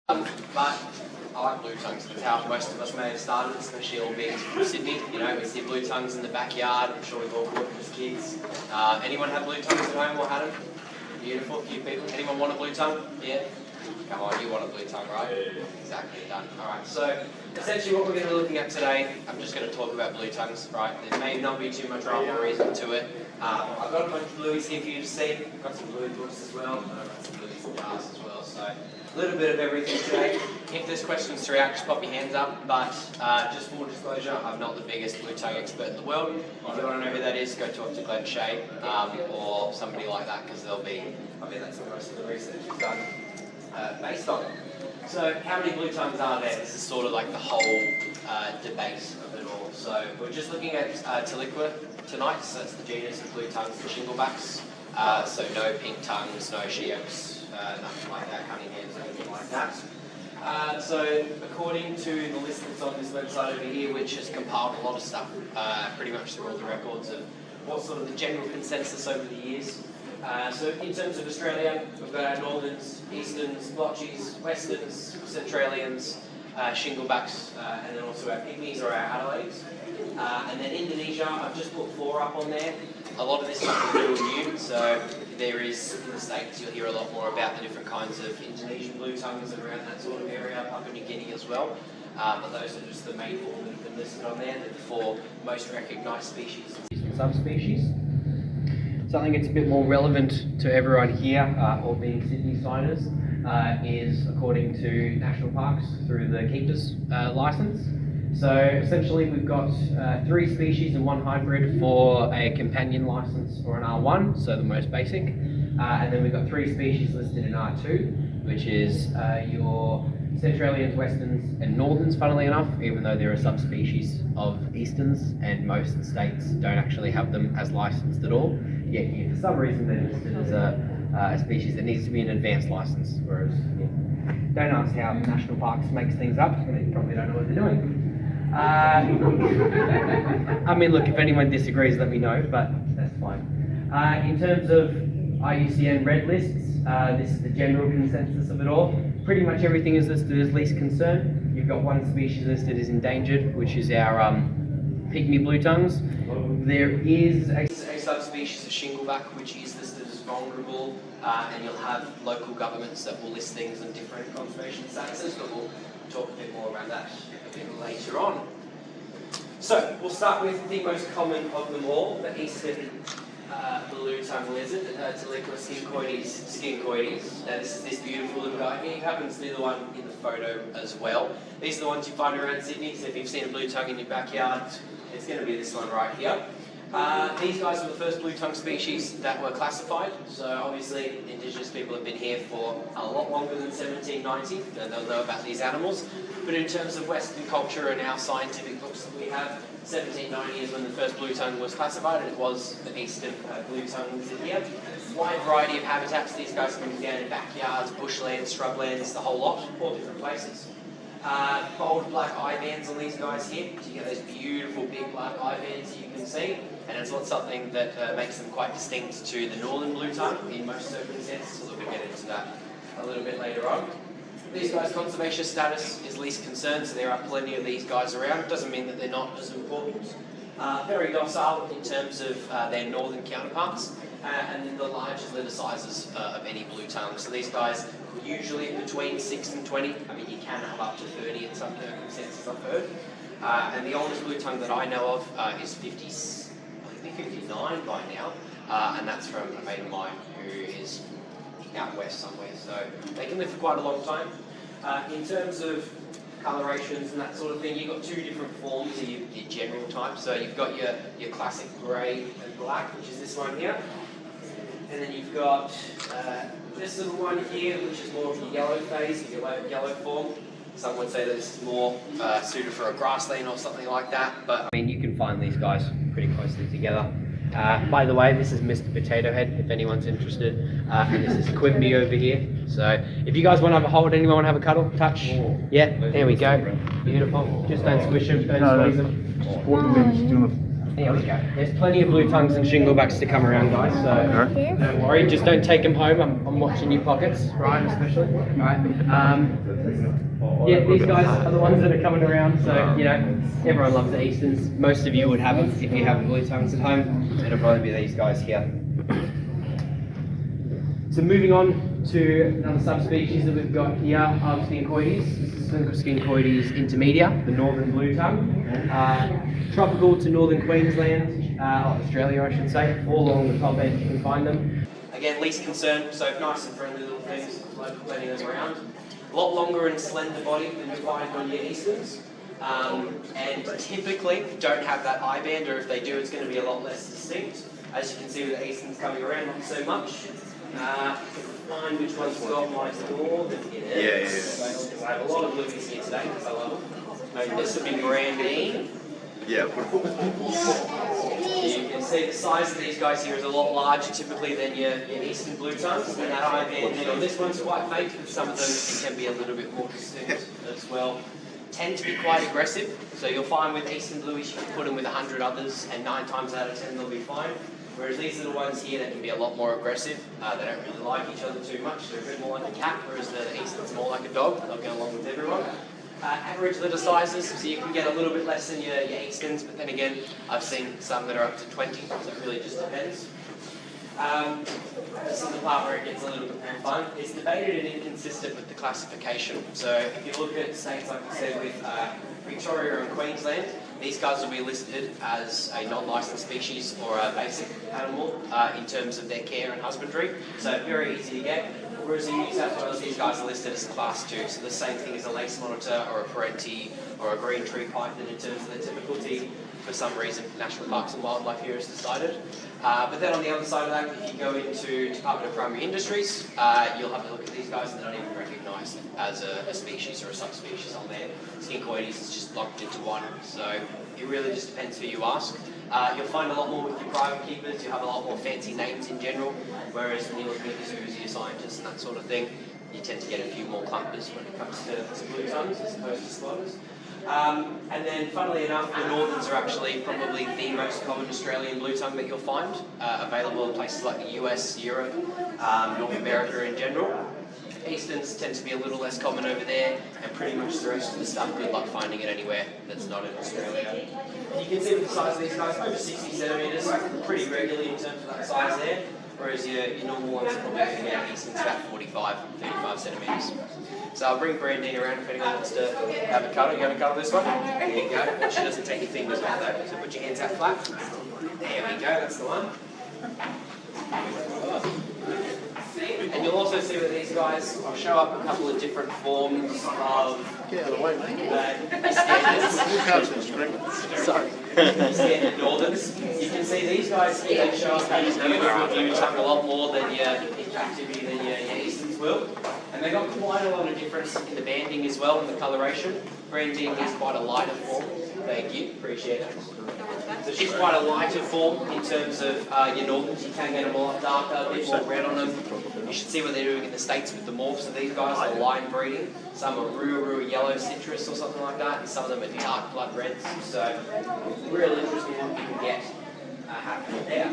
But I like blue tongues. That's how most of us may have started, especially all being from Sydney. You know, we see blue tongues in the backyard. I'm sure we've all caught them as kids. Anyone have blue tongues at home or had them? Beautiful, a few people. Anyone want a blue tongue? Yeah? Come on, you want a blue tongue, right? Yeah. Exactly, done. Alright, so essentially what we're going to be looking at today, I'm just going to talk about blue tongues, right? There may not be too much rhyme or reason to it. I've got a bunch of blueies here for you to see. I've got some bluey books as well. I've got some blueies in jars as well. So a little bit of everything today. If there's questions throughout, just pop your hands up. But just full disclosure, I'm not the biggest blue tongue expert in the world. If you want to know who that is, go talk to Glenn Shea or somebody like that, because they'll be, I mean, that's what most of the research is done based on. So how many blue tongues are there? This is sort of like the whole debate of it all. So we're just looking at Tiliqua tonight. So that's the genus of blue tongues and shinglebacks. So no pink tongues, no she-oaks, nothing like that, cunninghams or anything like that. So according to the list that's on this website over here, which has compiled a lot of stuff, pretty much through all the records of what's sort of the general consensus over the years. So in terms of Australia, we've got our northerns, easterns, blotchies, westerns, centralians, shinglebacks, and then also our pygmies or our Adelaides. And then Indonesia, I've just put 4 up on there. A lot of this stuff is real new, so there is, in the States, you'll hear a lot more about the different kinds of Indonesian blue tongues around that sort of area, Papua New Guinea as well. But those are just the main 4 that have been listed on there. They're the 4 most recognised species and subspecies. Something that's a bit more relevant to everyone here, or being Sydney signers, is according to national parks through the keepers licence. So essentially we've got 3 species and 1 hybrid for a companion licence or an R1, so the most basic. And then we've got 3 species listed in R2, which is your Centralians, Westerns and Northerns, funnily enough, even though there are subspecies of Easterns and most states don't actually have them as licensed at all. Yet here, for some reason, they're listed as a species that needs to be an advanced license, whereas, yeah, don't ask how national parks makes things up, they probably don't know what they're doing. I mean, look, if anyone disagrees, let me know, but that's fine. In terms of IUCN red lists, this is the general consensus of it all. Pretty much everything is listed as least concern. You've got 1 species listed as endangered, which is our pygmy blue tongues. There is a subspecies of shingleback, which is listed as vulnerable, and you'll have local governments that will list things in different conservation statuses, but we'll talk a bit more about that a bit later on. So we'll start with the most common of them all, the eastern blue-tongue-lizard, Tiliqua scincoides. Now this is this beautiful little guy here. He happens to be the one in the photo as well. These are the ones you find around Sydney, so if you've seen a blue tongue in your backyard, it's going to be this one right here. These guys were the first blue tongue species that were classified, so obviously Indigenous people have been here for a lot longer than 1790, and they'll know about these animals. But in terms of Western culture and our scientific books that we have, 1790 is when the first blue tongue was classified, and it was an eastern blue tongue lizard here. Wide variety of habitats. These guys can be found in backyards, bushlands, shrublands, the whole lot, all different places. Bold black eye bands on these guys here, so you get those beautiful big black eye bands that you can see, and it's not something that makes them quite distinct to the northern blue tongue in most circumstances, so we'll get into that a little bit later on. These guys' conservation status is least concerned, so there are plenty of these guys around. It doesn't mean that they're not as important. Very docile in terms of their northern counterparts, and then the largest litter sizes of any blue tongue. So these guys are usually between 6 and 20. I mean, you can have up to 30 in some circumstances, I've heard. And the oldest blue tongue that I know of is 59 by now, and that's from a mate of mine who is out west somewhere, so they can live for quite a long time. In terms of colorations and that sort of thing, you've got 2 different forms of your general type. So you've got your classic grey and black, which is this one here, and then you've got this little one here, which is more of the yellow phase, your yellow form. Some would say that this is more suited for a grassland or something like that, but I mean, you can find these guys pretty closely together. By the way, this is Mr. Potato Head, if anyone's interested, and this is Quimby over here. So if you guys want to have a hold, anyone want to have a cuddle, touch? Yeah, there we go. Beautiful. Just don't squish them, don't squeeze them. Just walking there, just doing There we go. There's plenty of blue tongues and shinglebacks to come around, guys, so don't worry, just don't take them home. I'm watching your pockets, Ryan especially. Alright. Yeah, these guys are the ones that are coming around, so, you know, everyone loves the Easterns. Most of you would have them if you have blue tongues at home. It'll probably be these guys here. So moving on to another subspecies that we've got here of Skincoides. This is Skincoides intermedia, the northern blue tongue. Tropical to northern Queensland, Australia I should say, all along the top edge you can find them. Again, least concern, so nice and friendly little things, plenty of them around. A lot longer and slender body than you find on your Easterns. And typically don't have that eye band, or if they do, it's going to be a lot less distinct. As you can see with the Easterns coming around, not so much. Find which one's got my northern in it. Yeah. I have a lot of blueies here today because I love them. This would be Grandine. Yeah. You can see the size of these guys here is a lot larger typically than your Eastern blue tongues, and that eye band on this one's quite faint, but some of them it can be a little bit more distinct as well. Tend to be quite aggressive, so you'll find with Eastern blueies you can put them with 100 others, and 9 times out of 10 they'll be fine. Whereas these little ones here, they can be a lot more aggressive. They don't really like each other too much. They're a bit more like a cat, whereas the Eastern's more like a dog. They'll go along with everyone. Average litter sizes, so you can get a little bit less than your Easterns, but then again, I've seen some that are up to 20, so it really just depends. This is the part where it gets a little bit more fun. It's debated and inconsistent with the classification. So if you look at states like I said with Victoria and Queensland, these guys will be listed as a non-licensed species or a basic animal in terms of their care and husbandry. So very easy to get. Whereas in New South Wales, these guys are listed as Class 2. So the same thing as a lace monitor or a parenti or a green tree python in terms of their difficulty. For some reason, National Parks and Wildlife here has decided. But then on the other side of that, if you go into Department of Primary Industries, you'll have to look at these guys and they're not even recognised as a species or a subspecies on there. Skincoides is just lumped into one, so it really just depends who you ask. You'll find a lot more with your private keepers, you have a lot more fancy names in general, whereas when you're looking at the zoos, your scientists and that sort of thing, you tend to get a few more clumpers when it comes to blue tongues as opposed to spotters. And then, funnily enough, the northerns are actually probably the most common Australian blue tongue that you'll find, available in places like the US, Europe, North America in general. Easterns tend to be a little less common over there, and pretty much the rest of the stuff, good luck finding it anywhere that's not in Australia. And you can see with the size of these guys, over 60 centimetres, pretty regularly in terms of that size there, whereas your normal ones are probably going to get Easterns about 35 centimetres. So I'll bring Brandine around if anyone wants to have a cuddle. You want to cuddle this one? There you go. Watch she doesn't take your fingers off though. So put your hands out flat. There we go, that's the one. And you'll also see that these guys will show up a couple of different forms of standard northerns. You can see these guys here show up as blue tongue a lot more than your activity than your Easterns will. And they've got quite a lot of difference in the banding as well, and the coloration. Brandine is quite a lighter form. Thank you, appreciate it. So she's quite a lighter form in terms of your northerns. You can get them a lot darker, a bit more red on them. You should see what they're doing in the States with the morphs of these guys. They're line breeding. Some are Ruru yellow citrus or something like that, and some of them are dark blood reds. So really interesting what you can get happening there.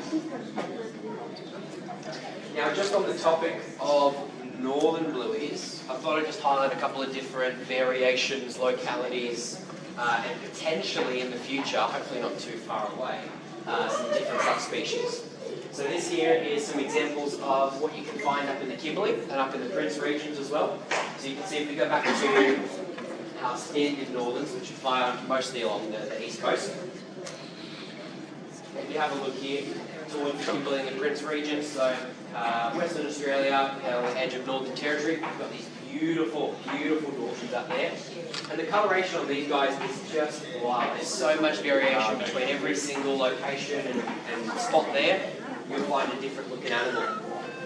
Now, just on the topic of northern blueies, I thought I'd just highlight a couple of different variations, localities, and potentially in the future, hopefully not too far away, some different subspecies. So this here is some examples of what you can find up in the Kimberley and up in the Prince regions as well. So you can see if we go back to our standard northerns, which you find mostly along the east coast. If you have a look here towards the Kimberley and the Prince region, so Western Australia, on the edge of Northern Territory, we've got these beautiful, beautiful Dorsians up there. And the coloration on these guys is just wild. There's so much variation between every single location and spot there. You'll find a different looking animal.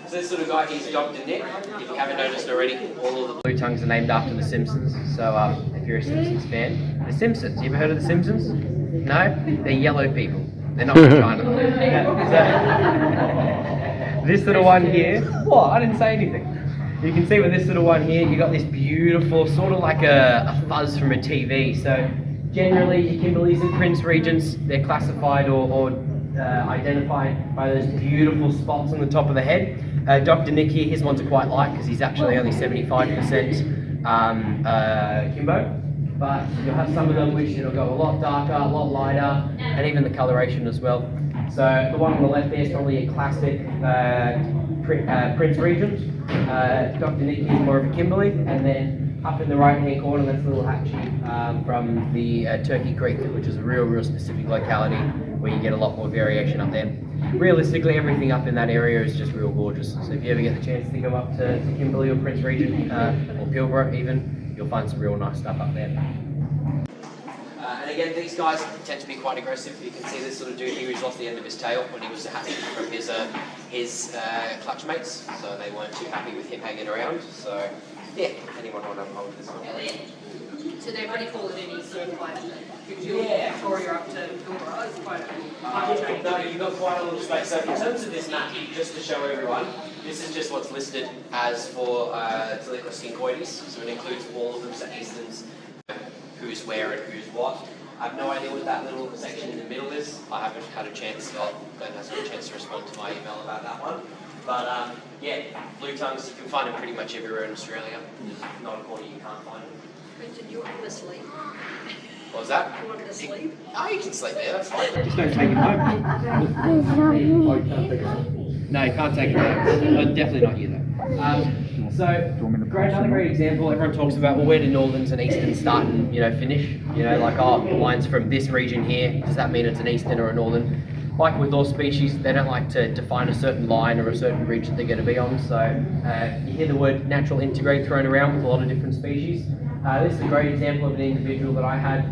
So this little guy here's Dr. Nick. If you haven't noticed already, all of the blue tongues are named after the Simpsons. So if you're a Simpsons fan, the Simpsons, you ever heard of the Simpsons? No? They're yellow people. They're not from China. So, this little one here, what? I didn't say anything. You can see with this little one here, you got this beautiful, sort of like a fuzz from a TV. So Generally, your Kimberleys and Prince regions, they're classified or identified by those beautiful spots on the top of the head. Dr. Nick here, his ones are quite light because he's actually only 75% Kimbo. But you'll have some of them which it'll go a lot darker, a lot lighter, and even the coloration as well. So the one on the left there is probably a classic Prince region. Dr. Nick is more of a Kimberley, and then up in the right hand corner that's a little hatchie from the Turkey Creek, which is a real specific locality where you get a lot more variation up there. Realistically, everything up in that area is just real gorgeous. So if you ever get the chance to go up to Kimberley or Prince region, or Pilbara even, you'll find some real nice stuff up there. And again, these guys tend to be quite aggressive. You can see this sort of dude here who's lost the end of his tail when he was hatching from his clutch mates, so they weren't too happy with him hanging around. So yeah, anyone want to hold this one? So they already call it an eastern climate. Yeah. Victoria up to Pilbara is quite a no, you've got quite a little space. So in terms of this map, just to show everyone, this is just what's listed as for Tiliqua skincoides. So it includes all of them, so easterns, who's where and who's what. I have no idea what that little section in the middle is. I haven't had a chance, Glenn hasn't had a chance to respond to my email about that one. But yeah, blue tongues, you can find them pretty much everywhere in Australia. There's not a corner you can't find them. Brendan, you want to sleep? What was that? You want to sleep? Oh, you can sleep there, that's fine. Just don't take it home. No, you can't take it home. Definitely not you though. So, another great example, everyone talks about, well, where do northerns and easterns start and, finish? Like, oh, the line's from this region here, does that mean it's an eastern or a northern? Like with all species, they don't like to define a certain line or a certain ridge that they're going to be on, so you hear the word natural integrate thrown around with a lot of different species. This is a great example of an individual that I had,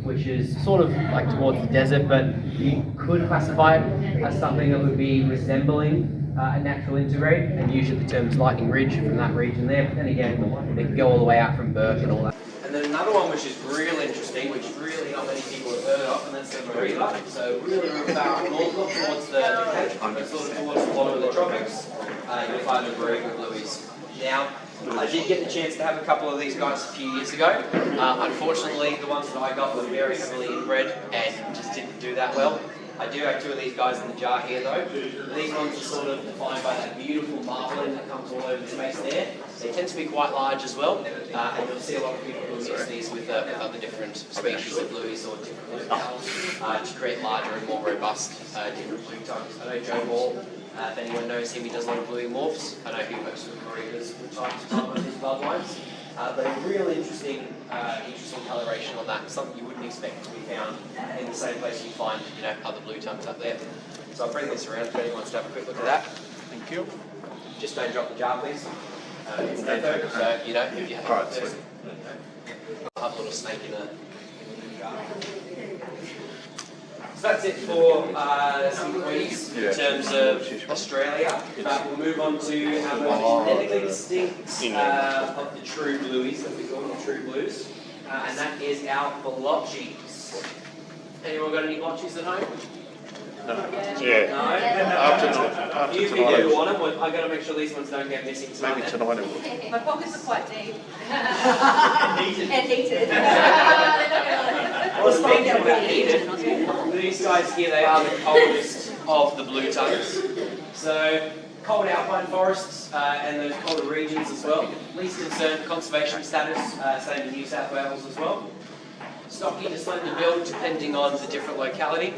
which is sort of like towards the desert, but you could classify it as something that would be resembling a natural integrate, and usually the term's lightning ridge from that region there, but then again, they can go all the way out from Burke and all that. And then another one which is real interesting, which really not many people have heard of, and that's the Marila. So really far north, not towards the Cape, but sort of towards the bottom of the tropics, you'll find the Marila blueies. Now, I did get the chance to have a couple of these guys a few years ago. Unfortunately, the ones that I got were very heavily inbred and just didn't do that well. I do have two of these guys in the jar here though. These ones are sort of defined by that beautiful marbling that comes all over the face there. They tend to be quite large as well, and you'll see a lot of people who mix these with other different species of blueies or different reptiles to create larger and more robust different blue tongues. I know Joe Ball, if anyone knows him, he does a lot of bluey morphs. I know he works with Marinas from time to time on his bloodlines. But a real interesting coloration on that, something you wouldn't expect to be found in the same place you find, other blue tongues up there. So I'll bring this around if anyone wants to have a quick look at that. Thank you. Just don't drop the jar, please. It's no though, so if you have a person, I'll have a little snake in the jar. So that's it for some queries in terms of Australia. We'll move on to our most genetically distinct of the true blueies, that we call them true blues, and that is our blotchies. Anyone got any blotchies at home? No. Yeah. No? After You tonight, do want them, but I've got to make sure these ones don't get missing tonight. maybe tonight it will. My pockets are quite deep. Heated. And heated. Well, speaking about heated, these guys here, they are the coldest of the blue tongues. So, cold alpine forests and those colder regions as well. Least concern conservation status, same in New South Wales as well. Stocky to slender build depending on the different locality.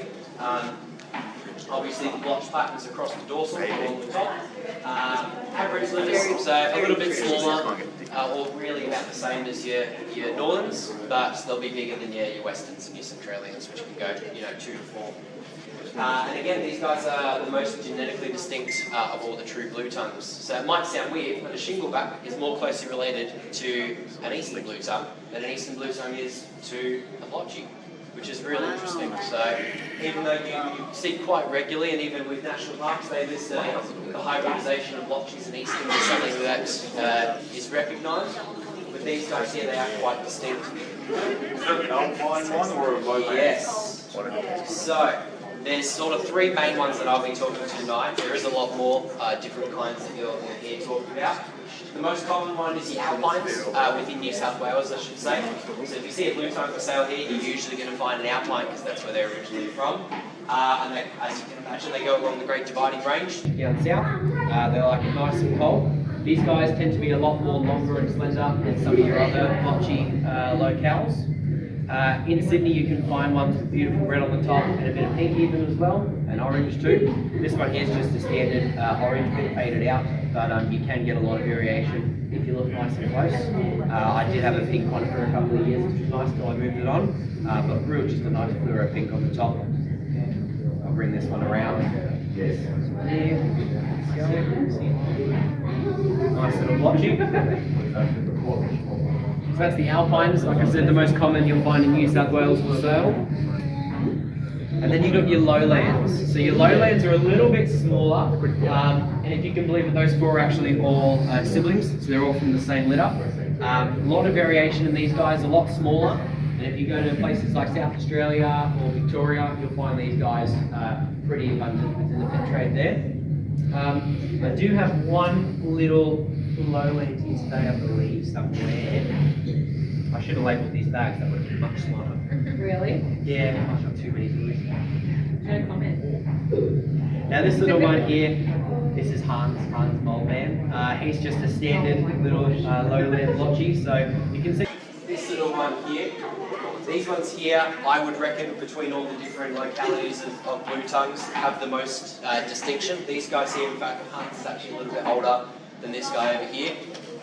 Obviously the blotch patterns across the dorsal along the top. Average limits, so a little bit smaller, or really about the same as your northerns, but they'll be bigger than your westerns and your centralians, which can go 2 to 4. And again, these guys are the most genetically distinct of all the true blue tongues. So it might sound weird, but a shingleback is more closely related to an eastern blue tongue than an eastern blue tongue is to a blotchy, which is really interesting. So even though you see quite regularly, and even with national parks, they list the hybridisation of blotchies and easterns as something that is recognised. With these guys here, they are quite distinct. Is that an alpine one or a low base? Yes. So There's sort of three main ones that I'll be talking to tonight. There is a lot more different kinds that you'll hear talking about. The most common one is the alpines within New South Wales, I should say. So if you see a blue tongue for sale here, you're usually going to find an alpine because that's where they're originally from. And they, as you can imagine, they go along the Great Dividing Range down south. They like it nice and cold. These guys tend to be a lot more longer and slender than some of your other blotchy locales. In Sydney you can find ones with beautiful red on the top and a bit of pink even as well, and orange too. This one here is just a standard orange, bit faded out, but you can get a lot of variation if you look nice and close. I did have a pink one for a couple of years, which was nice till I moved it on, but real just a nice fluoro pink on the top. I'll bring this one around. Yes. Nice little blotchy. So that's the alpines, like I said, the most common you'll find in New South Wales for sale. And then you've got your lowlands. So your lowlands are a little bit smaller, and if you can believe it, those four are actually all siblings, so they're all from the same litter. A lot of variation in these guys, a lot smaller. And if you go to places like South Australia or Victoria, you'll find these guys pretty abundant within the pet trade there. I do have one little lowland here today, I believe, somewhere. I should have labelled these bags, that would have been much smarter. Really? Yeah, I've got too many to No comment. Now this little one here, this is Hans Moleman. He's just a standard little lowland blotchy, so you can see this little one here. These ones here, I would reckon, between all the different localities of blue tongues, have the most distinction. These guys here, in fact, Hans is actually a little bit older than this guy over here.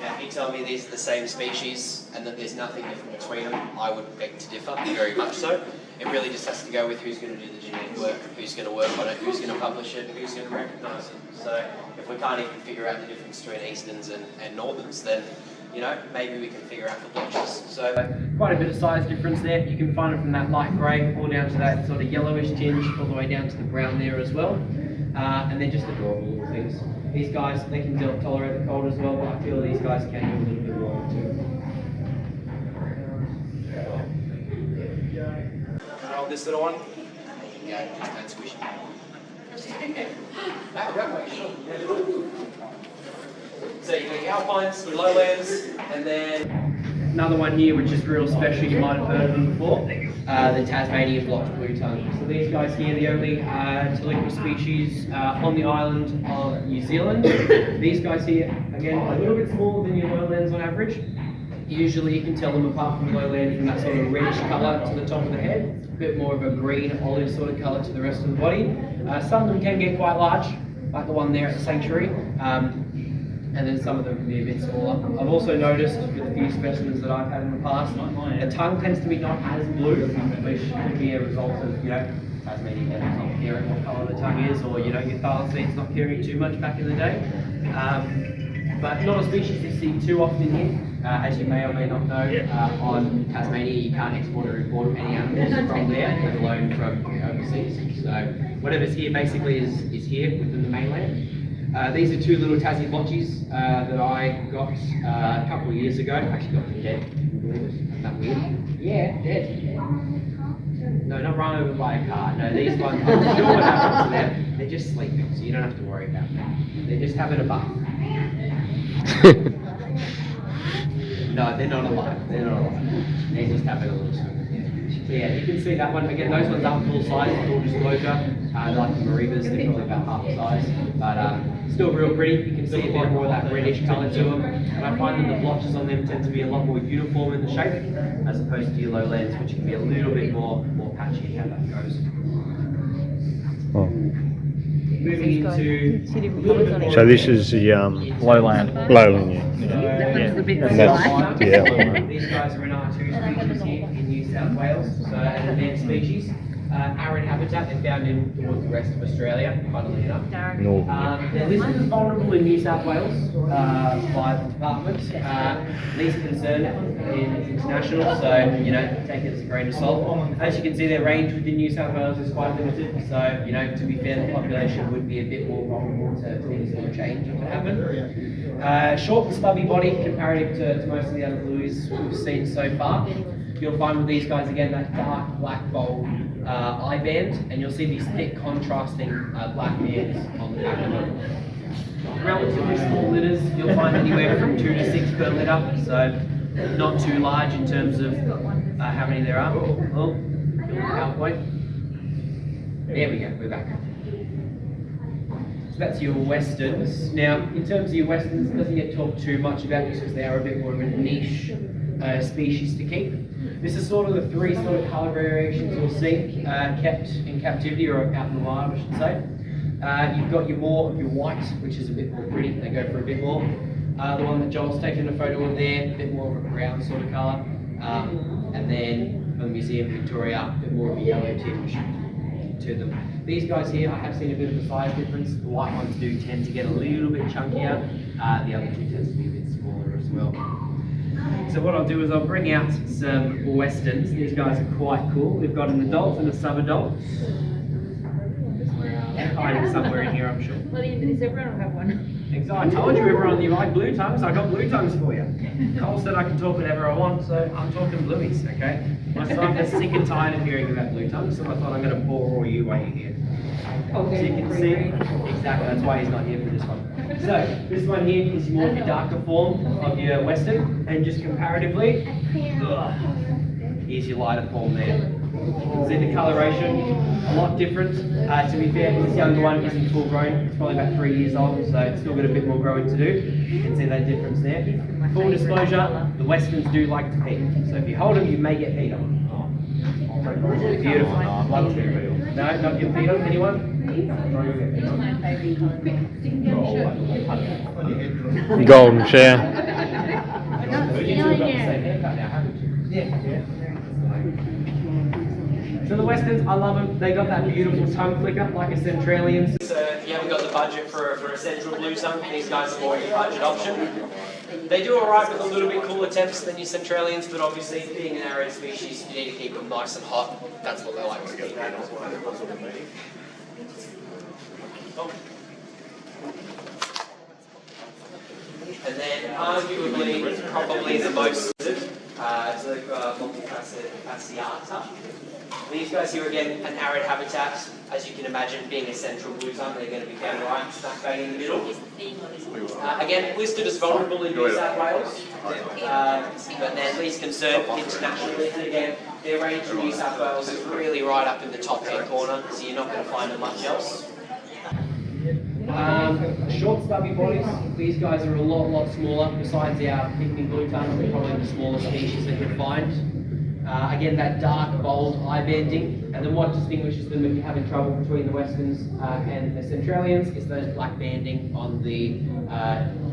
Now, if you tell me these are the same species and that there's nothing different between them, I would beg to differ, very much so. It really just has to go with who's going to do the genetic work, who's going to work on it, who's going to publish it, and who's going to recognise it. So if we can't even figure out the difference between Easterns and Northerns, then maybe we can figure out the blotches. So quite a bit of size difference there. You can find it from that light grey all down to that sort of yellowish tinge, all the way down to the brown there as well. And they're just adorable little things. These guys, they can tolerate the cold as well, but I feel these guys can do a little bit more too. Hold this little one. Yeah, just don't squish it. So you've got your alpines, your lowlands, and then another one here which is real special, you might have heard of them before, the Tasmanian-blotched-blue-tongue. So these guys here, the only Tiliqua species on the island of New Zealand. These guys here, again, a little bit smaller than your lowlands on average. Usually you can tell them apart from lowland from that sort of reddish colour to the top of the head, a bit more of a green olive sort of colour to the rest of the body. Some of them can get quite large, like the one there at the sanctuary. And then some of them can be a bit smaller. I've also noticed with a few specimens that I've had in the past, the tongue tends to be not as blue, which could be a result of, Tasmanian devils not caring what colour the tongue is, or, your thylacines not caring too much back in the day. But not a species you see too often here. As you may or may not know, on Tasmania you can't export or import any animals from there, let alone from overseas. So whatever's here basically is here within the mainland. These are two little Tassie blotchies that I got a couple of years ago. Actually got them dead. Can you believe it? Isn't that weird? Yeah, dead. No, not run over by a car. No, these ones, I'm not sure what happened to them. They're just sleeping, so you don't have to worry about them. They're just having a bath. No, they're not alive. They're not alive. They're just having a little swim. So yeah, you can see that one. Again, those ones aren't full size, full disclosure. They're like the Maribas, they're probably about half the size. But still real pretty. You can see a bit more of that reddish colour to them. And I find that the blotches on them tend to be a lot more uniform in the shape, as opposed to your lowlands, which can be a little bit more patchy in how that goes. Oh. Moving into So this is the lowland. Lowland, yeah. That's the bit And that's that's, like. yeah. These guys are an R2 species here in New South Wales, so an advanced species. Arid habitat, they're found in towards the rest of Australia, funnily enough. North. They're listed as vulnerable in New South Wales by the department. Least concern is international, so take it as a grain of salt. As you can see, their range within New South Wales is quite limited, so to be fair, the population would be a bit more vulnerable to any sort of change that could happen. Short and stubby body comparative to most of the other blues we've seen so far. you'll find with these guys again that dark black bold eye band, and you'll see these thick contrasting black bands on the back of them. Relatively small litters, you'll find anywhere from 2 to 6 per litter, so not too large in terms of how many there are. Oh, PowerPoint. There we go, we're back. So that's your westerns. Now, in terms of your westerns, it doesn't get talked too much about just because they are a bit more of a niche species to keep. This is sort of the 3 sort of colour variations you'll see kept in captivity or out in the wild, I should say. You've got your white, which is a bit more pretty. They go for a bit more. The one that Joel's taken a photo of there, a bit more of a brown sort of colour. And then for the Museum Victoria, a bit more of a yellow tinge to them. These guys here, I have seen a bit of a size difference. The white ones do tend to get a little bit chunkier. The other two tend to be a bit smaller as well. So what I'll do is I'll bring out some westerns. These guys are quite cool. We've got an adult and a sub-adult. Hiding somewhere in here, I'm sure. Well, everyone will have one. Exactly. I told you everyone you like blue tongues. I got blue tongues for you. Cole said I can talk whatever I want, so I'm talking blueies, okay? My staff are sick and tired of hearing about blue tongues, so I thought I'm going to bore all you while you're here. Okay. So you can see, exactly, that's why he's not here for this one. So, this one here is more of your darker form of your western, and just comparatively, here's your lighter form there. See the coloration, a lot different. To be fair, this younger one isn't full grown. It's probably about 3 years old, so it's still got a bit more growing to do. You can see that difference there. Full disclosure, the westerns do like to pee. So if you hold them, you may get peed on. Beautiful. No, not get peed on. Anyone? Golden shower. You two have got the same haircut now, haven't you? Yeah. So the westerns, I love them. They got that beautiful tongue flicker like a Centralian. So if you haven't got the budget for a central blue tongue, these guys are more your budget option. They do alright with a little bit cooler temps than your Centralians, but obviously being an arid species, you need to keep them nice and hot. That's what they like to keep. And then arguably, probably the most Tiliqua multifasciata. These guys here again, an arid habitat. As you can imagine, being a central blue tongue, they're going to be found right smack bang in the middle. Again, listed as vulnerable in New South Wales, but they're least concerned internationally. And again, their range in New South Wales is really right up in the top hand corner, so you're not going to find them much else. Short stubby bodies, these guys are a lot smaller. Besides our pygmy blue tongue, they're probably the smallest species that you'll find. Again, that dark, bold eye banding, and then what distinguishes them if you're having trouble between the westerns and the Centralians is those black banding on the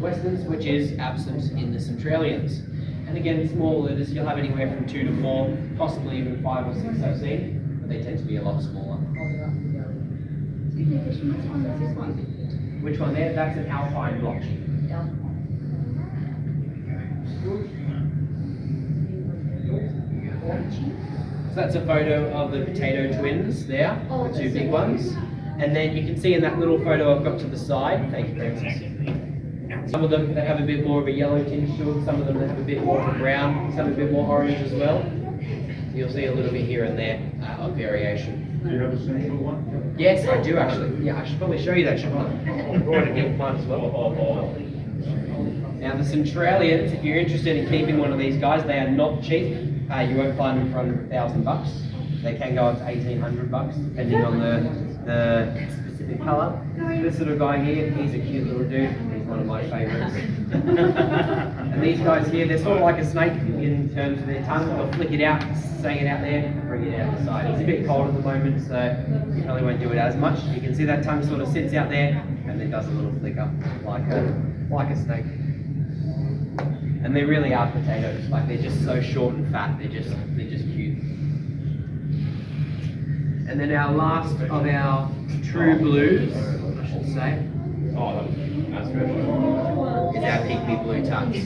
westerns, which is absent in the Centralians. And again, small litters, you'll have anywhere from 2 to 4, possibly even 5 or 6 I've seen, but they tend to be a lot smaller. Which one there? That's an alpine blotchy. So that's a photo of the potato twins there, the 2 big ones. And then you can see in that little photo I've got to the side, thank you Francis. Some of them, they have a bit more of a yellow tinge to them, some of them they have a bit more of a brown, some a bit more orange as well. So you'll see a little bit here and there of variation. Do you have a central one? Yes, I do actually. Yeah, I should probably show you that, shouldn't I? I brought it in one as well. Now the Centralians, if you're interested in keeping one of these guys, they are not cheap. You won't find them for under $1,000. They can go up to $1,800 depending on the specific colour. This little guy here, he's a cute little dude. He's one of my favourites. And these guys here, they're sort of like a snake in terms of their tongue. They'll flick it out, sang it out there, and bring it out the side. It's a bit cold at the moment, so you probably won't do it as much. You can see that tongue sort of sits out there, and then does a little flicker like a snake. And they really are potatoes. Like they're just so short and fat. They're just cute. And then our last of our true blues, I should say, is our pygmy blue tongues.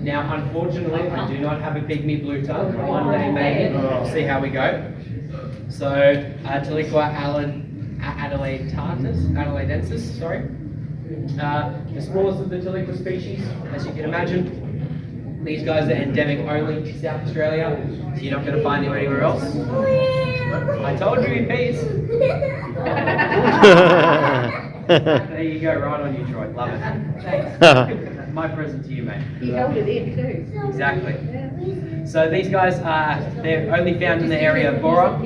Now, unfortunately, I do not have a pygmy blue tongue. One day maybe. We'll see how we go. So, Tiliqua adelaidensis, sorry. The smallest of the Tiliqua species, as you can imagine. These guys are endemic only to South Australia, so you're not going to find them anywhere else. I told you, peas. There you go, right on you, Troy. Love it. Thanks. My present to you, mate. He held it in too. Exactly. So these guys they're only found in the area of Bora.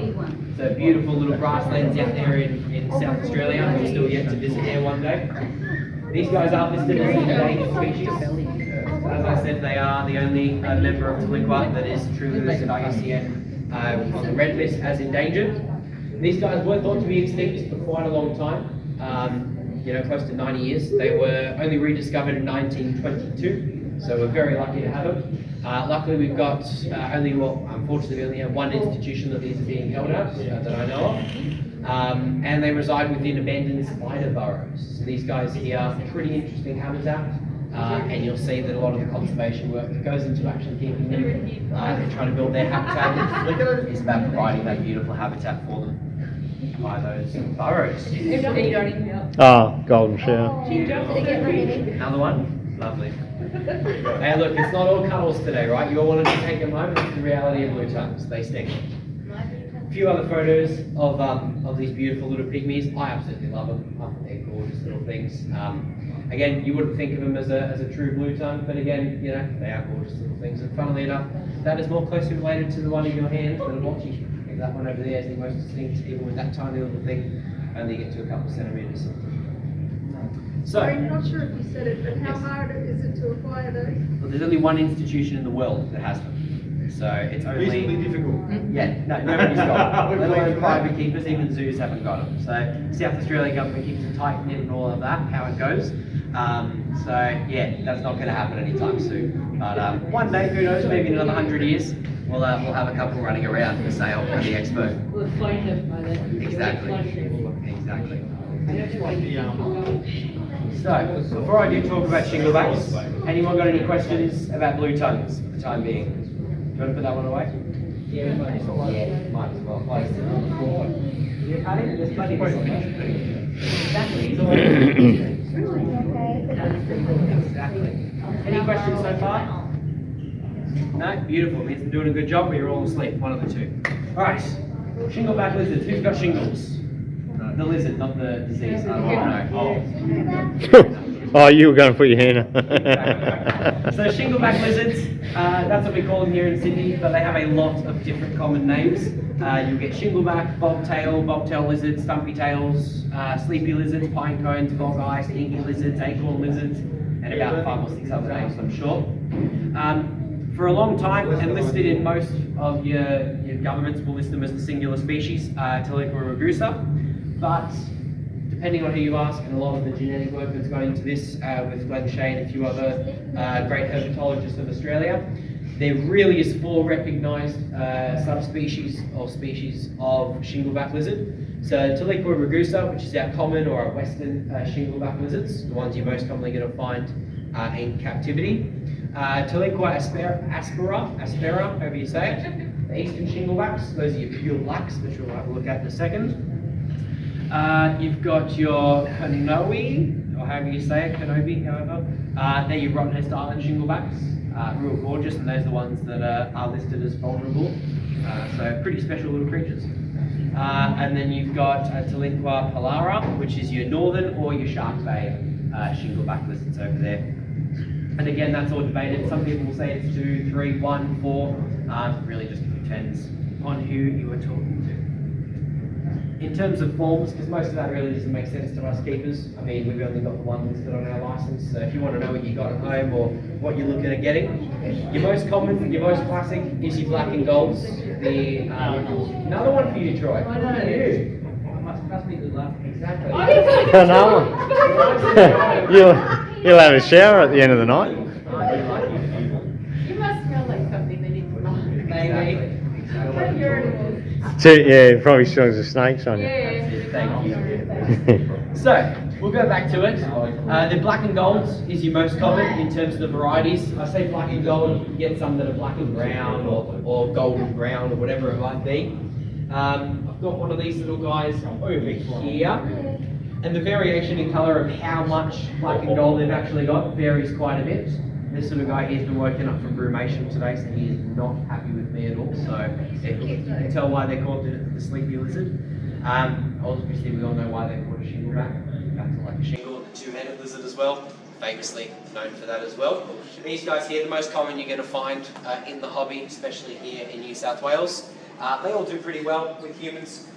So beautiful little grasslands out there in South Australia. I'm still yet to visit there one day. These guys are listed as endangered species. As I said, they are the only member of Tiliqua that is truly listed IUCN on the red list as endangered. These guys were thought to be extinct for quite a long time, close to 90 years. They were only rediscovered in 1922, so we're very lucky to have them. Luckily, we've got unfortunately, we only have one institution that these are being held at that I know of. And they reside within abandoned spider burrows. So these guys here are pretty interesting habitat, and you'll see that a lot of the conservation work that goes into actually keeping them and trying to build their habitat is about providing that beautiful habitat for them by those burrows. Oh, golden shower. Another one? Lovely. Hey, look, it's not all cuddles today, right? You all wanted to take them home. It's the reality of blue tongues. They stink. A few other photos of these beautiful little pygmies. I absolutely love them. I think they're gorgeous little things. Again, you wouldn't think of them as a true blue tongue, but again, they are gorgeous little things. And funnily enough, that is more closely related to the one in your hand than I'm watching. That one over there is the most distinct, even with that tiny little thing, only get to a couple of centimetres. So, I'm not sure if you said it, but how hard is it to acquire those? well, there's only one institution in the world that has them. So it's only... Reasonably difficult. Yeah, no, nobody's got them. Let alone private keepers, even zoos haven't got them. So South Australian government keeps a tight knit and all of that, how it goes. So yeah, that's not going to happen anytime soon. But one day, who knows, maybe in another 100 years, we'll have a couple running around for sale at the expo. We'll find them by then. Exactly. Exactly. So, before I do talk about shinglebacks, anyone got any questions about blue tongues for the time being? Do you want to put that one away? Yeah, might as well. You're cutting? There's plenty of Exactly. Exactly. Any questions so far? No? Beautiful. Means I'm doing a good job, but you're all asleep. One of the two. Alright. Shingleback lizards. Who's got shingles? The lizard, not the disease. I don't know. Oh, you were going to put your hand up. So shingleback lizards, that's what we call them here in Sydney, but they have a lot of different common names. You'll get shingleback, bobtail lizards, stumpy tails, sleepy lizards, pine cones, bog eyes, stinky lizards, acorn lizards, and about 5 or 6 other names, I'm sure. For a long time, and listed in most of your governments, will list them as the singular species, Tiliqua rugosa. But depending on who you ask, and a lot of the genetic work that's going into this, with Glenn Shea and a few other great herpetologists of Australia, there really is 4 recognised subspecies or species of shingleback lizard. So Tiliqua rugosa, which is our common or our western shingleback lizards, the ones you're most commonly going to find in captivity. Tiliqua aspera, however you say it. The eastern shinglebacks, those are your pure blacks, which we'll have a look at in a second. You've got your Kanoe, or however you say it, Kanobe, however. They're your Rottnest Island shinglebacks, real gorgeous, and those are the ones that are listed as vulnerable. So pretty special little creatures. And then you've got Tiliqua pilara, which is your northern or your Shark Bay shingleback lizards over there. And again, that's all debated. Some people will say it's 2, 3, 1, 4. Really just depends on who you are talking to. In terms of forms, because most of that really doesn't make sense to us keepers. I mean, we've only got the one listed on our license. So if you want to know what you got at home or what you're looking at getting, your most common, your most classic is your black and golds. Another one for you, Troy. I know. You. Must be good luck. Exactly. You'll have a shower at the end of the night. You must smell like something that needs love. Exactly. Yeah, probably smells of snakes on you. Thank you. So, we'll go back to it. The black and gold is your most common in terms of the varieties. I say black and gold, you can get some that are black and brown or golden brown or whatever it might be. I've got one of these little guys over here. And the variation in colour of how much black and gold they've actually got varies quite a bit. This little guy, he's been woken up from brumation today, so he is not happy with me at all. So you can tell why they called it the sleepy lizard. Obviously, we all know why they called it shingleback. That's like a shingle, the two-headed lizard as well, famously known for that as well. These guys here, the most common you're going to find in the hobby, especially here in New South Wales. They all do pretty well with humans.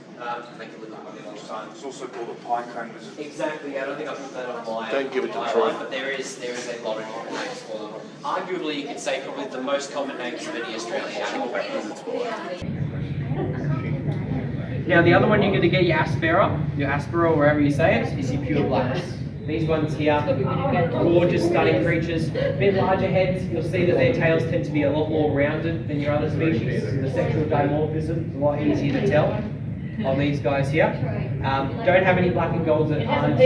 Make it look like one of the old times. It's also called a pine cone lizard. Exactly, I don't think I put that on my Don't give it to my Troy. line, but there is a lot of different names for them. Arguably, you could say probably the most common names of any Australian animal. Now, the other one you're going to get your Aspera, wherever you say it, is your pure blacks. These ones here, gorgeous, stunning creatures. A bit larger heads. You'll see that their tails tend to be a lot more rounded than your other species. The sexual dimorphism is a lot easier to tell on these guys here. Don't have any black and golds that aren't.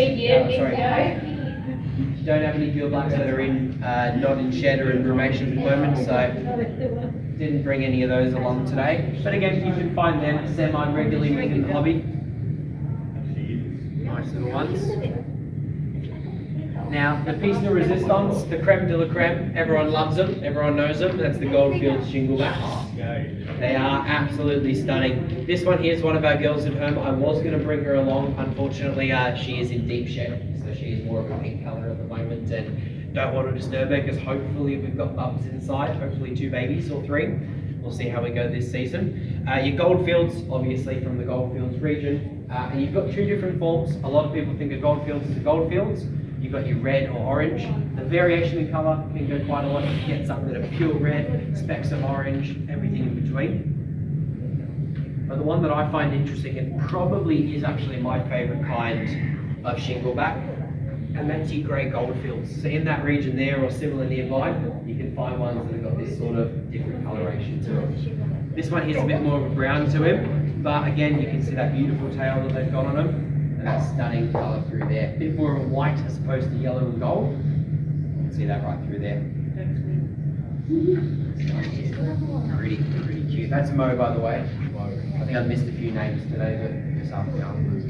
Don't have any pure blacks that are in not in shed or in brumation at the moment, so didn't bring any of those along today. But again, you can find them semi-regularly within the hobby. Nice little ones. Now, the piece de resistance, the creme de la creme, everyone loves them, everyone knows them. That's the Goldfields shinglebacks. They are absolutely stunning. This one here is one of our girls at home. I was going to bring her along. Unfortunately, she is in deep shed, so she is more of a pink colour at the moment, and don't want to disturb her because hopefully we've got bubs inside, hopefully 2 babies or 3. We'll see how we go this season. Your Goldfields, obviously from the Goldfields region, and you've got 2 different forms. A lot of people think a Goldfields is a Goldfields. You've got your red or orange. The variation in colour can go quite a lot. You can get some that are pure red, specks of orange, everything in between. But the one that I find interesting, and probably is actually my favourite kind of shingleback, and that's your grey Goldfields. So in that region there or similar nearby, you can find ones that have got this sort of different coloration to them. This one here's a bit more of a brown to him, but again, you can see that beautiful tail that they've got on him. And that stunning colour through there. A bit more of a white as opposed to yellow and gold. You can see that right through there. Pretty cute. That's Mo, by the way. I think I missed a few names today, but just after afterwards.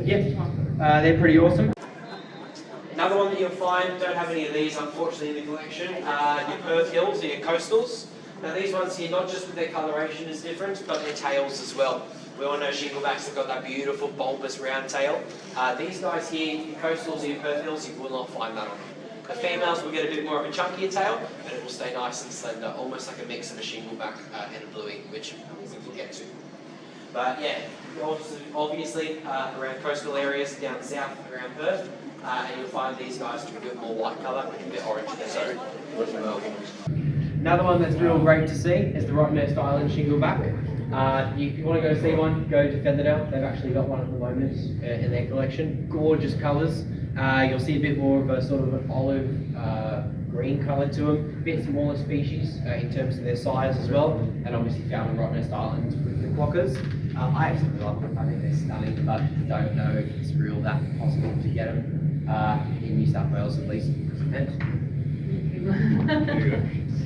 Yeah, they're pretty awesome. Another one that you'll find, don't have any of these unfortunately in the collection, your Perth Hills or your Coastals. Now these ones here, not just with their coloration is different, but their tails as well. We all know shinglebacks have got that beautiful bulbous round tail. These guys here, your Coastals or your Perth Hills, you will not find that on them. The females will get a bit more of a chunkier tail, but it will stay nice and slender, almost like a mix of a shingleback and a bluey, which we will get to. But yeah, obviously around coastal areas down south, around Perth, and you'll find these guys to a bit more white colour, a bit orange in their as well. Another one that's real great to see is the Rottnest Island shingleback. If you want to go see one, go to Featherdale. They've actually got one at the moment in their collection. Gorgeous colours. You'll see a bit more of a sort of an olive green colour to them. A bit smaller species in terms of their size as well. And obviously found on Rottnest Island with the quokkas. I absolutely love them. I think they're stunning, but don't know if it's real that possible to get them in New South Wales at least.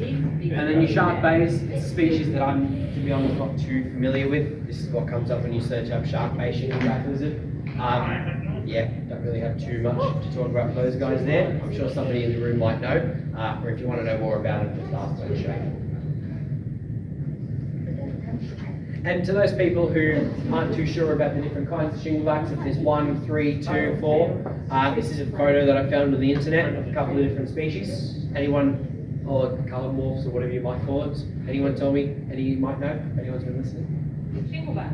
And then your shark bays, it's a species that I'm, to be honest, not too familiar with. This is what comes up when you search up shark bay shingleback lizard. Yeah, don't really have too much to talk about those guys there. I'm sure somebody in the room might know, or if you want to know more about them, just ask them to show you. And to those people who aren't too sure about the different kinds of shinglebacks, if there's 1, 3, 2, 4, this is a photo that I found on the internet of a couple of different species. Anyone, or colour morphs or whatever you might call it, anyone tell me, any you might know, if anyone's been listening? Shingleback.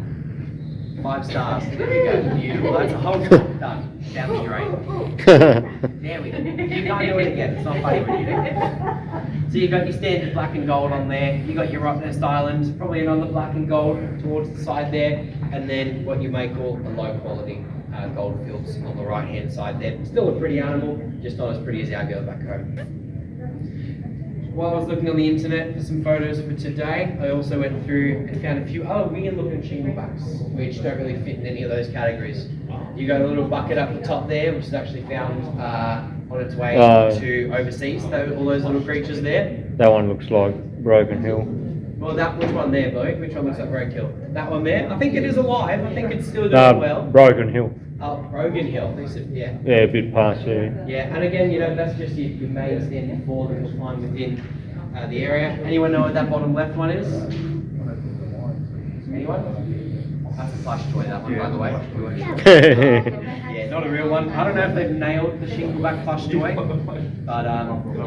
5 stars, there we go, beautiful, that's a whole done, down the drain. There we go, you can't do it again, it's not funny when you do it. So you've got your standard black and gold on there, you got your Rottnest Island, probably another black and gold towards the side there, and then what you may call a low quality Goldfields on the right hand side there. Still a pretty animal, just not as pretty as our girl back home. While I was looking on the internet for some photos for today, I also went through and found a few other weird looking shinglebacks, which don't really fit in any of those categories. You got a little bucket up the top there, which is actually found on its way to overseas, all those little creatures there. That one looks like Broken Hill. Well, which one there, bloke? Which one looks like roadkill? That one there? I think it is alive. I think it's still doing well. Broken Hill. Oh, Brogan Hill. Yeah. Yeah, a bit past there. Yeah, and again, that's just your main standing four that you'll find within the area. Anyone know what that bottom left one is? Anyone? That's a plush toy, that one, by the way. Yeah, not a real one. I don't know if they've nailed the shingleback plush toy, but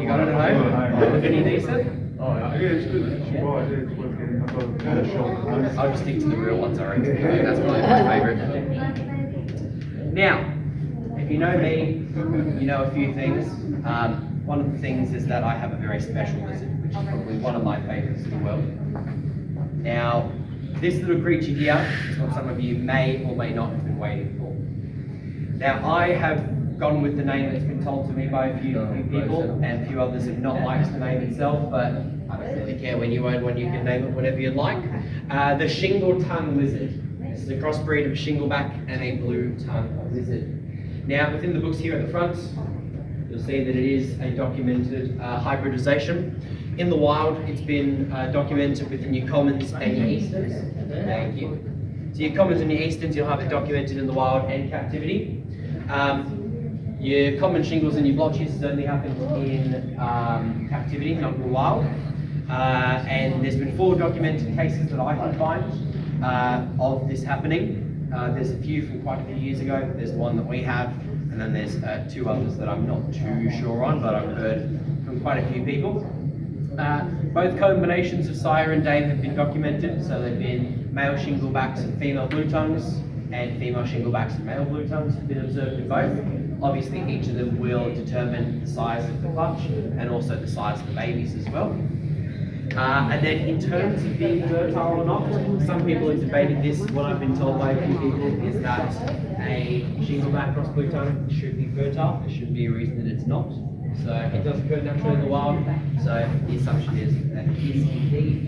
you got it at home? Look any decent? Oh, yeah, it's good. It's surprised. It's worth getting. I've got a better shot. I'll just stick to the real ones, I reckon. That's probably my favourite. Now, if you know me, you know a few things. One of the things is that I have a very special lizard, which is probably one of my favourites in the world. Now, this little creature here is what some of you may or may not have been waiting for. Now, I have gone with the name that's been told to me by a few people, and a few others have not liked the name itself, but I don't really care. When you own one, you can name it whatever you'd like. The shingle-tongue-lizard. This is a crossbreed of a shingleback and a blue-tongue lizard. Now, within the books here at the front, you'll see that it is a documented hybridization. In the wild, it's been documented within your commons and your easterns. Thank you. So your commons and your easterns, you'll have it documented in the wild and captivity. Your common shingles and your blotches only happen in captivity, not in the wild. And there's been 4 documented cases that I can find of this happening. There's a few from quite a few years ago. There's the one that we have, and then there's 2 others that I'm not too sure on, but I've heard from quite a few people. Both combinations of sire and dame have been documented, so they've been male shinglebacks and female blue tongues, and female shinglebacks and male blue tongues have been observed in both. Obviously, each of them will determine the size of the clutch and also the size of the babies as well. And then in terms of being fertile or not, some people have debated this. What I've been told by a few people is that a shingleback cross blue tongue should be fertile. There shouldn't be a reason that it's not. So it does occur naturally in the wild, so the assumption is that it is indeed.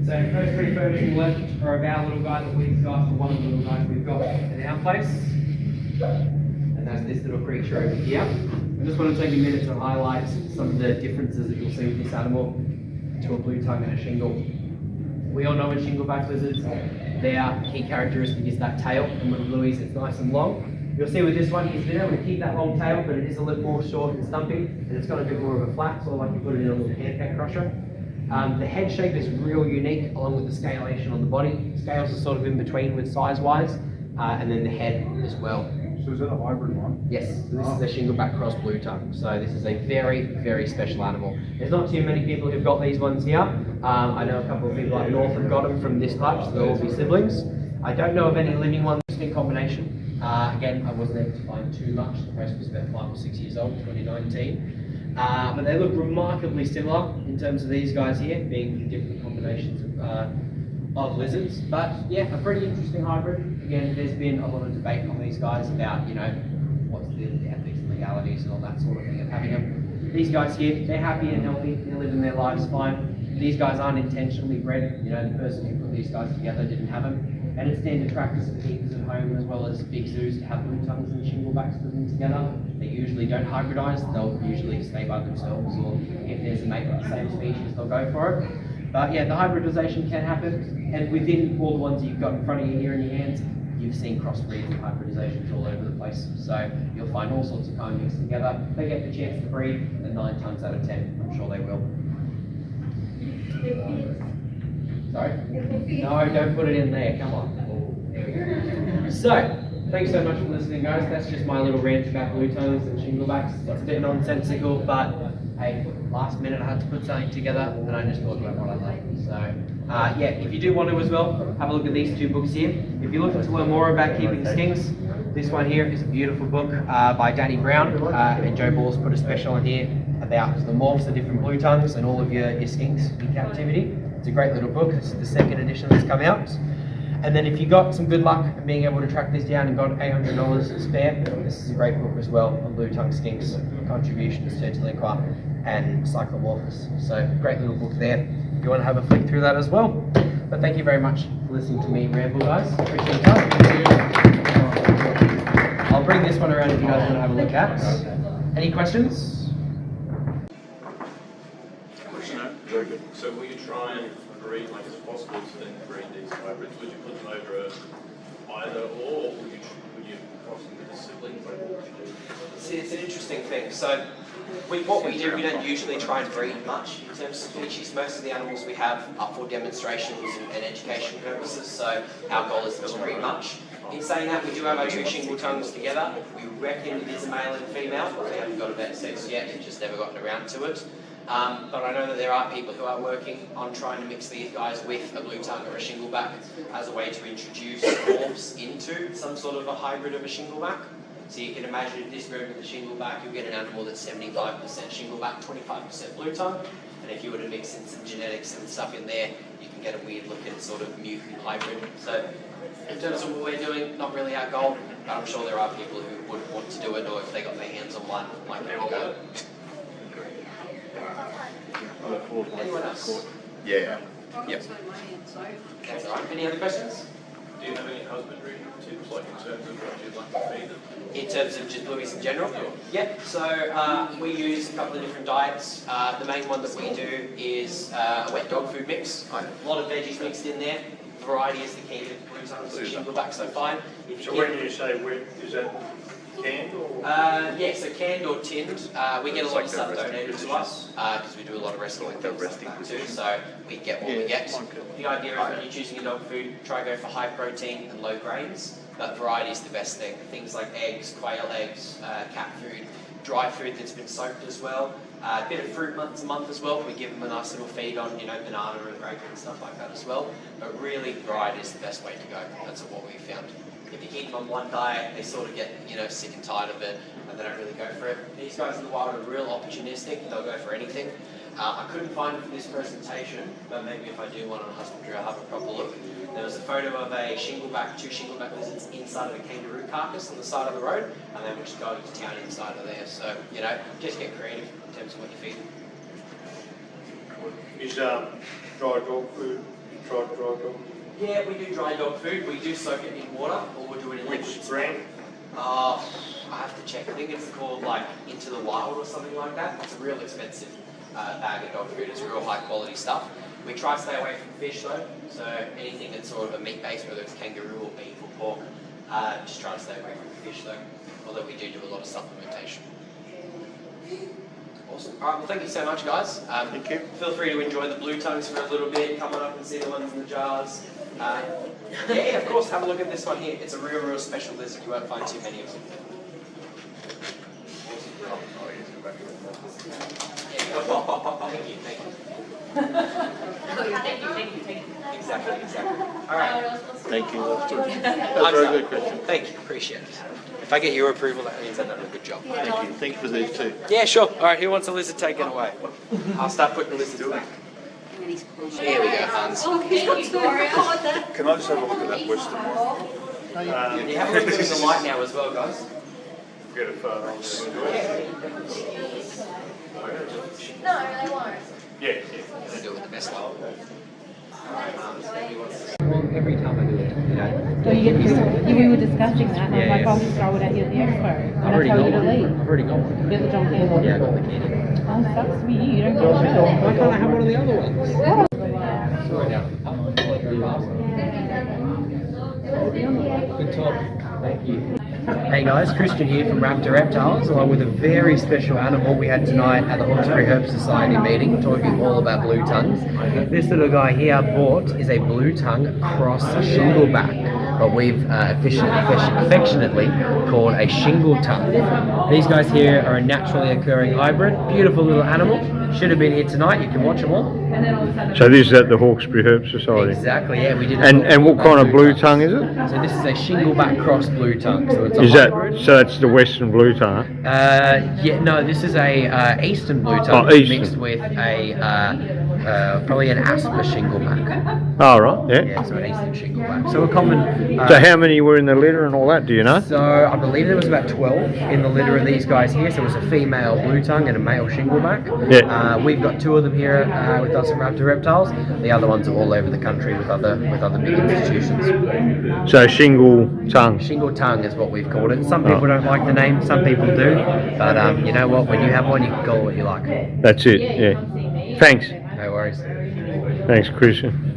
So those 3 photos left are of our little guy that we've got, or one of the little guys we've got in our place. And that's this little creature over here. I just want to take a minute to highlight some of the differences that you'll see with this animal to a blue tongue and a shingle. We all know in shingleback lizards, their key characteristic is that tail, and with Louis it's nice and long. You'll see with this one, he's been able to keep that long tail, but it is a little more short and stumpy, and it's got a bit more of a flat, sort of like you put it in a little handpeck crusher. The head shape is real unique, along with the scalation on the body. Scales are sort of in between with size-wise, and then the head as well. So is that a hybrid one? Yes, so this is a shingleback cross blue tongue. So this is a very, very special animal. There's not too many people who've got these ones here. I know a couple of people up north have got them from this clutch, so they'll all be siblings. I don't know of any living ones in combination. Again, I wasn't able to find too much. The post was about 5 or 6 years old, 2019. But they look remarkably similar in terms of these guys here, being different combinations of lizards. But yeah, a pretty interesting hybrid. Again, there's been a lot of debate on these guys about, what's the ethics and legalities and all that sort of thing of having them. These guys here, they're happy and healthy, they're living their lives fine. These guys aren't intentionally bred. The person who put these guys together didn't have them. And it's standard practice for keepers at home as well as big zoos to have blue tongues and shinglebacks living together. They usually don't hybridize, they'll usually stay by themselves, or if there's a mate of the same species, they'll go for it. But yeah, the hybridization can happen, and within all the ones you've got in front of you here in your hands, you've seen crossbreeds and hybridizations all over the place. So you'll find all sorts of kind mixed together. They get the chance to breed, and 9 times out of 10, I'm sure they will. Sorry? No, don't put it in there, come on. There we go. So, thanks so much for listening, guys. That's just my little rant about blue tongues and shinglebacks. It's a bit nonsensical, but hey, last minute I had to put something together, and I just thought about what I liked. So, yeah, if you do want to as well, have a look at these 2 books here. If you're looking to learn more about keeping skinks, this one here is a beautiful book by Danny Brown, and Joe Ball's put a special in here about the morphs, the different blue tongues, and all of your skinks in captivity. It's a great little book. This is the 2nd edition that's come out. And then if you got some good luck in being able to track this down and got $800 spare, this is a great book as well on blue tongue skinks, contributions to Tiliqua and Cyclomorphus. So great little book there if you want to have a flick through that as well. But thank you very much for listening to me ramble, guys. Appreciate your time. I'll bring this one around if you guys want to have a look at. Any questions? No, very good. So So will you try and breed, like it's possible to then breed these hybrids? Would you put them over either or would you cross them with a sibling? Like, what would you do? See, it's an interesting thing. So, what we do, we don't usually try and breed much in terms of species. Most of the animals we have are for demonstrations and education purposes, so our goal isn't to breed much. In saying that, we do have our two shingle tongues together. We reckon it is a male and female. We haven't got a vet sex yet, we've just never gotten around to it. But I know that there are people who are working on trying to mix these guys with a blue tongue or a shingleback as a way to introduce morphs into some sort of a hybrid of a shingleback. So you can imagine if this bred with a shingleback, you'll get an animal that's 75% shingleback, 25% blue tongue. And if you were to mix in some genetics and stuff in there, you can get a weird looking sort of mutant hybrid. So in terms of what we're doing, not really our goal, but I'm sure there are people who would want to do it, or if they got their hands on one, like they will go. Anyone else? Yeah. Yep. That's all right. Any other questions? Do you have any husbandry tips, like in terms of what you'd like to feed them? In terms of just blueies in general? Yep, so we use a couple of different diets. The main one that we do is a wet dog food mix. A lot of veggies mixed in there. Variety is the key to blue tongues and shingleback, so fine. So when you say wet, is that canned or? Yeah, so canned or tinned. We get a lot of stuff donated to us because we do a lot of rescue and things like that too, so we get what we get. The idea is when you're choosing your dog food, try to go for high protein and low grains, but variety is the best thing. Things like eggs, quail eggs, cat food, dry food that's been soaked as well. A bit of fruit once a month as well. We give them a nice little feed on, banana and grape and stuff like that as well. But really, variety is the best way to go. That's what we found. If you keep them on one diet, they sort of get, sick and tired of it, and they don't really go for it. These guys in the wild are real opportunistic. They'll go for anything. I couldn't find it for this presentation, but maybe if I do one on husbandry, I'll have a proper look. There was a photo of two shingleback lizards inside of a kangaroo carcass on the side of the road, and then we're just going to town inside of there. So, just get creative in terms of what you feed them. Is dry dog food, dry dog? Yeah, we do dry dog food. We do soak it in water, or we'll do it in liquid. Which brand? I have to check. I think it's called Into the Wild or something like that. It's a real expensive bag of dog food. It's real high quality stuff. We try to stay away from fish though, so anything that's sort of a meat base, whether it's kangaroo or beef or pork, just try to stay away from fish though, although we do a lot of supplementation. Awesome. Alright, well thank you so much guys. Thank you. Feel free to enjoy the blue tongues for a little bit, come on up and see the ones in the jars. Yeah, of course, have a look at this one here. It's a real special lizard, you won't find too many of them. Thank you, thank you. Exactly. Alright. Thank you. That's a very good question. Thank you, appreciate it. If I get your approval, that means I've done a good job. Thank you. Thank you for these too. Yeah, sure. Alright, who wants a lizard taken away? I'll start putting the lizards back. Here we go, Hans. Thank you, Gloria. Can I just have a look at that western one? You have a look at the light now as well, guys. Get it far on No, they won't. Yeah. I'm gonna do it with the best one. Every time I do it, So we were discussing that, and I was like, I'll just throw it at you at the expo. And I told you to leave. I've already got one. Get the John Campbell. Yeah, I got the candy. Oh, sucks for you. You don't get a shot. Why can't I have one of the other ones? Sorry, now. Good talk. Thank you. Hey guys, Christian here from Reptiles, along with a very special animal we had tonight at the Hawkesbury Herpetological-society meeting, talking all about blue tongues. This little guy here bought is a blue tongue cross shingleback, what we've affectionately called a shingle tongue. These guys here are a naturally occurring hybrid, beautiful little animal. Should have been here tonight, you can watch them all. So this is at the Hawkesbury Herp Society. Exactly, yeah, we did. And what kind of blue tongue is it? So this is a shingleback cross blue tongue. So it's a Is that hybrid. so? That's the Western blue tongue. Yeah, no, this is a Eastern blue tongue Eastern. mixed with a probably an Asper shingleback. Oh right, yeah. Yeah, so an Eastern shingleback. So a common. So how many were in the litter and all that? Do you know? So I believe there was about 12 in the litter of these guys here. So it was a female blue tongue and a male shingleback. Yeah. We've got 2 of them here with us at Raptor Reptiles. The other ones are all over the country with other big institutions. So shingle tongue. Shingle tongue is what we've called it. Some people don't like the name, some people do. But you know what? When you have one, you can call it what you like. That's it. Yeah. Thanks. No No worries. Thanks, Christian.